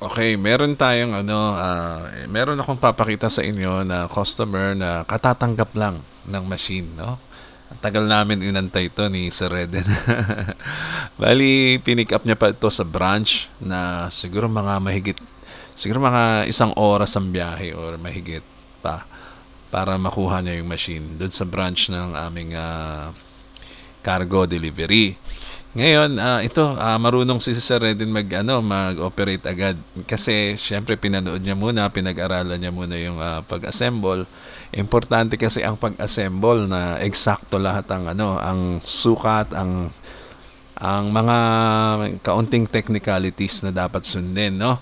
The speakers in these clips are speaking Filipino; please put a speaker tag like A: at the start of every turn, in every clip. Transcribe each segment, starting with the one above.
A: Okay, meron tayong meron akong papakita sa inyo na customer na katatanggap lang ng machine, no? Ang tagal namin inantay ito ni Sir Reden. Bali, pinick up niya pa ito sa branch na siguro mga 1 oras ang biyahe or mahigit pa para makuha niya yung machine doon sa branch ng aming cargo delivery. Ngayon, marunong si Sir Redin mag-operate agad kasi syempre pinanood niya muna, pinag-aralan niya muna yung pag-assemble. Importante kasi ang pag-assemble na eksakto lahat ang sukat, ang mga kaunting technicalities na dapat sundin, no?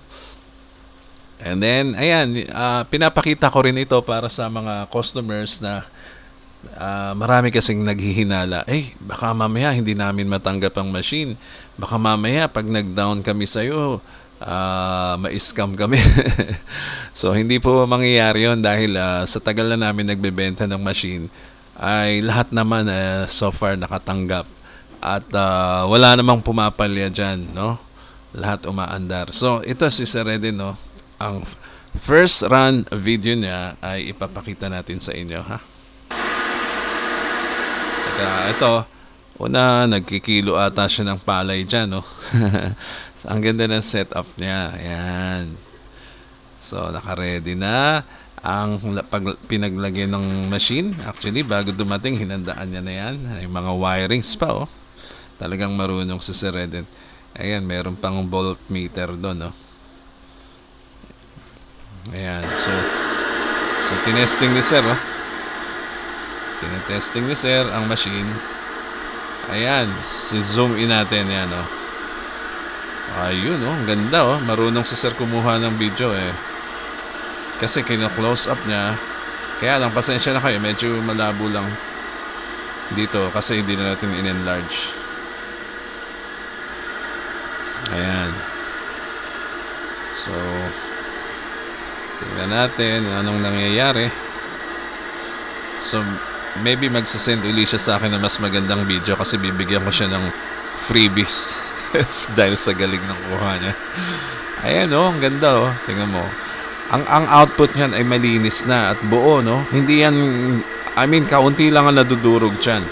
A: And then, ayan, pinapakita ko rin ito para sa mga customers na marami kasing naghihinala, baka mamaya hindi namin matanggap ang machine. Baka mamaya pag nag-down kami sa'yo, ma-scam kami. So, hindi po mangyayari yun dahil sa tagal na namin nagbebenta ng machine, ay lahat naman so far nakatanggap. At wala namang pumapalya dyan, no? Lahat umaandar. So, ito si Sir Redin, no? Ang first run video niya ay ipapakita natin sa inyo, ha? Ito, una, nagkikilo ata siya ng palay dyan, no? Ang ganda ng setup niya. Ayan. So, naka-ready na ang pinaglagay ng machine. Actually, bago dumating, hinandaan niya na yan. Ay, mga wirings pa, oh. Talagang marunong si Sir Redin. Ayan, meron pang voltmeter doon, no? Ayan. So tinesting ni Sir, oh. Tinetesting ni Sir ang machine. Ayan, zoom in natin yan, oh. Ayun, oh, ang ganda, oh. Marunong si Sir kumuha ng video, kasi kino-close up niya. Kaya lang, pasensya na kayo, medyo malabo lang dito kasi hindi na natin in-enlarge. Ayan. So, tingnan natin anong nangyayari. So, maybe magsasend uli siya sa akin ng mas magandang video kasi bibigyan ko siya ng freebies dahil sa galing ng kuha niya. Ayan, oh, ang ganda, oh. Tingnan mo. Ang output niyan ay malinis na at buo, no? Hindi yan, kaunti lang ang nadudurog dyan.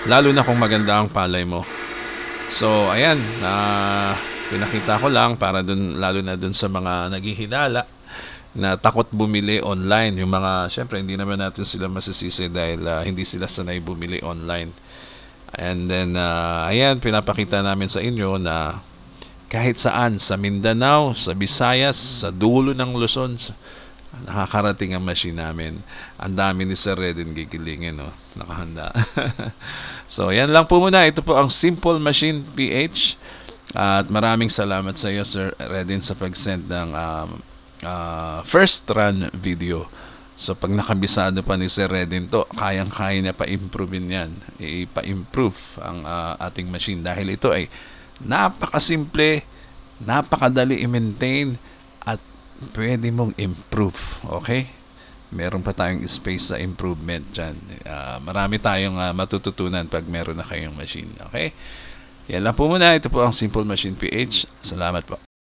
A: Lalo na kung maganda ang palay mo. So, ayan, pinakita ko lang para lalo na dun sa mga naghihinala na takot bumili online. Yung mga, syempre, hindi naman natin sila masisisi dahil hindi sila sanay bumili online. And then, ayan, pinapakita namin sa inyo na kahit saan, sa Mindanao, sa Visayas, sa dulo ng Luzon, nakakarating ang machine namin. Ang dami ni Sir Redin gigilingin, no? Nakahanda. So, yan lang po muna. Ito po ang Simple Machine PH. At maraming salamat sa iyo, Sir Redin, sa pag-send ng first run video. So pag nakabisado pa ni Sir Redin to, kayang-kaya niya pa-improvein yan. Ipa-improve ang ating machine dahil ito ay napakasimple, napakadali i-maintain at pwede mong improve. Okay? Meron pa tayong space sa improvement dyan. Marami tayong matututunan pag meron na kayong machine. Okay? Yan lang po muna. Ito po ang Simple Machine PH. Salamat po.